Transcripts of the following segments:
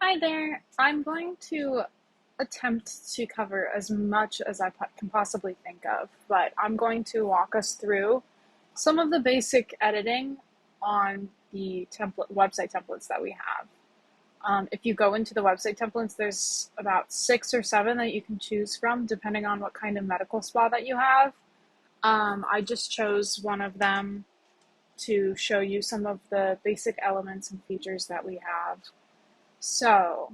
Hi there. I'm going to attempt to cover as much as I can possibly think of, but I'm going to walk us through some of the basic editing on the website templates that we have. If you go into the website templates, there's about 6 or 7 that you can choose from, depending on what kind of medical spa that you have. I just chose one of them to show you some of the basic elements and features that we have. So,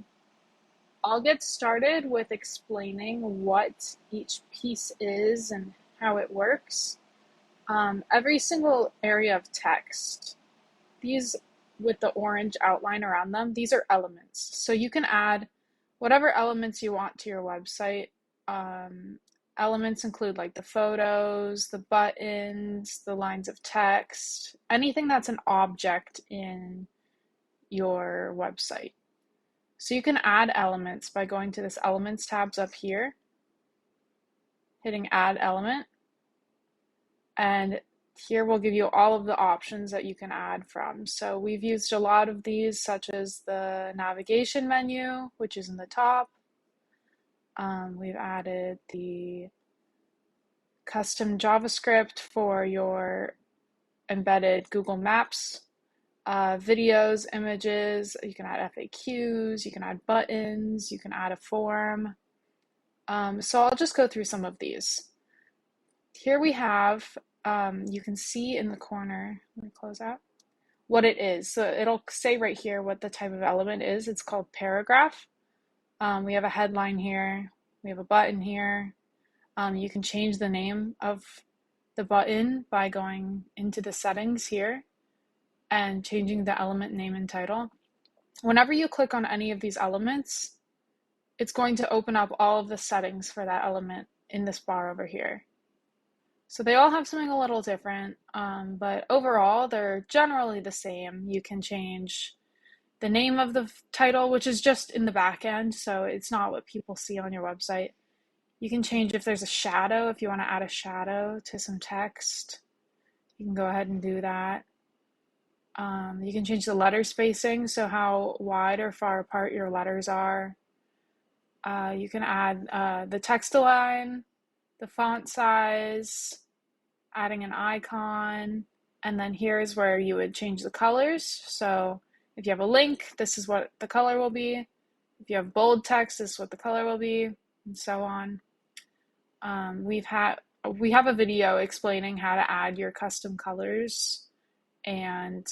I'll get started with explaining what each piece is and how it works. Every single area of text, these with the orange outline around them, these are elements. So you can add whatever elements you want to your website. Elements include like the photos, the buttons, the lines of text, anything that's an object in your website. So you can add elements by going to this Elements tabs up here, hitting Add Element, and here we'll give you all of the options that you can add from. So we've used a lot of these, such as the navigation menu, which is in the top. We've added the custom JavaScript for your embedded Google Maps, videos, images. You can add FAQs, you can add buttons, you can add a form. So I'll just go through some of these. Here we have, you can see in the corner, let me close out, what it is. So it'll say right here what the type of element is. It's called paragraph. We have a headline here. We have a button here. You can change the name of the button by going into the settings here and changing the element name and title. Whenever you click on any of these elements, it's going to open up all of the settings for that element in this bar over here. So they all have something a little different, but overall they're generally the same. You can change the name of the title, which is just in the back end, so it's not what people see on your website. You can change if there's a shadow, if you want to add a shadow to some text. You can go ahead and do that. You can change the letter spacing, so how wide or far apart your letters are. You can add the text align, the font size, adding an icon, and then here's where you would change the colors. So if you have a link, this is what the color will be. If you have bold text, this is what the color will be, and so on. We have a video explaining how to add your custom colors and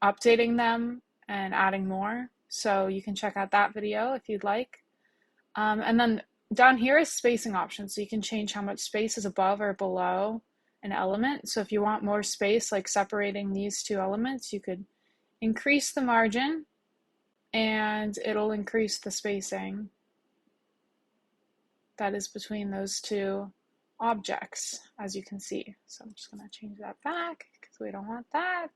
updating them and adding more. So you can check out that video if you'd like. And then down here is spacing options. So you can change how much space is above or below an element. So if you want more space, like separating these two elements, you could increase the margin and it'll increase the spacing that is between those two objects, as you can see. So I'm just going to change that back because we don't want that.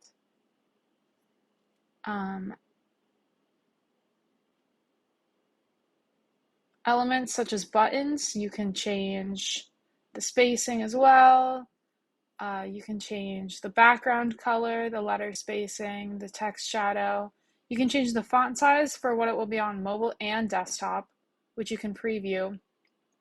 Elements such as buttons, you can change the spacing as well. You can change the background color, the letter spacing, the text shadow. You can change the font size for what it will be on mobile and desktop, which you can preview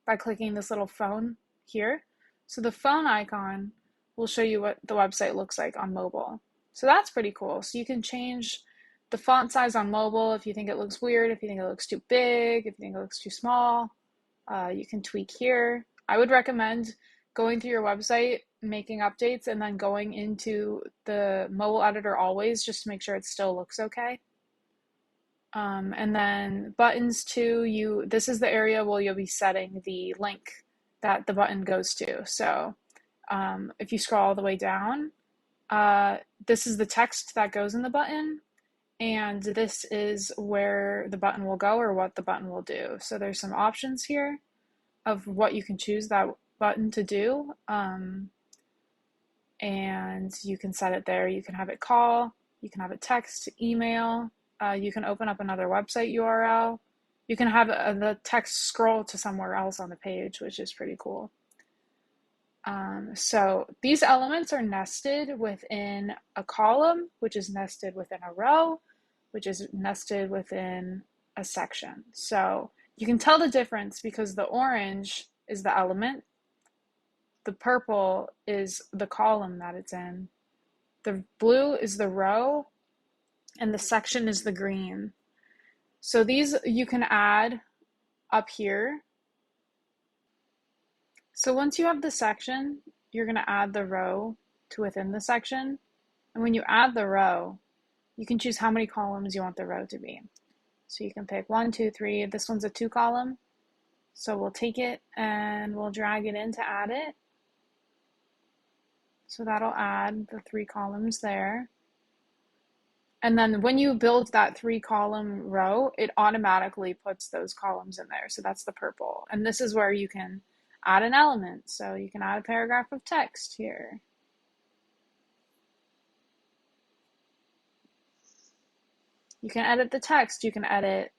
by clicking this little phone here. So the phone icon will show you what the website looks like on mobile. So that's pretty cool. So you can change the font size on mobile if you think it looks weird, if you think it looks too big, if you think it looks too small. You can tweak here. I would recommend going through your website, making updates, and then going into the mobile editor always just to make sure it still looks okay. And then buttons too, this is the area where you'll be setting the link that the button goes to. So if you scroll all the way down, this is the text that goes in the button, and this is where the button will go or what the button will do. So there's some options here of what you can choose that button to do, and you can set it there. You can have it call, you can have it text, email, you can open up another website URL. You can have the text scroll to somewhere else on the page, which is pretty cool. So these elements are nested within a column, which is nested within a row. which is nested within a section. So you can tell the difference because the orange is the element, the purple is the column that it's in, the blue is the row, and the section is the green. So these you can add up here. So once you have the section, you're going to add the row to within the section. And when you add the row, you can choose how many columns you want the row to be. So you can pick 1, 2, 3. This one's a 2 column. So we'll take it and we'll drag it in to add it. So that'll add the 3 columns there. And then when you build that 3 column row, it automatically puts those columns in there. So that's the purple. And this is where you can add an element. So you can add a paragraph of text here. You can edit the text. You can edit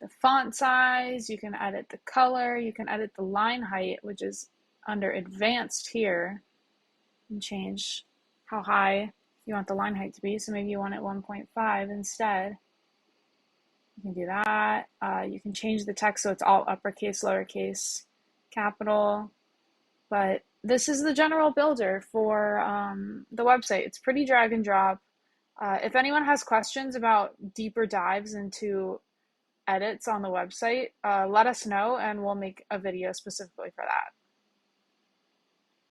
the font size. You can edit the color. You can edit the line height, which is under advanced here, and change how high you want the line height to be. So maybe you want it 1.5 instead. You can do that. You can change the text so it's all uppercase, lowercase, capital. But this is the general builder for the website. It's pretty drag and drop. If anyone has questions about deeper dives into edits on the website, let us know and we'll make a video specifically for that.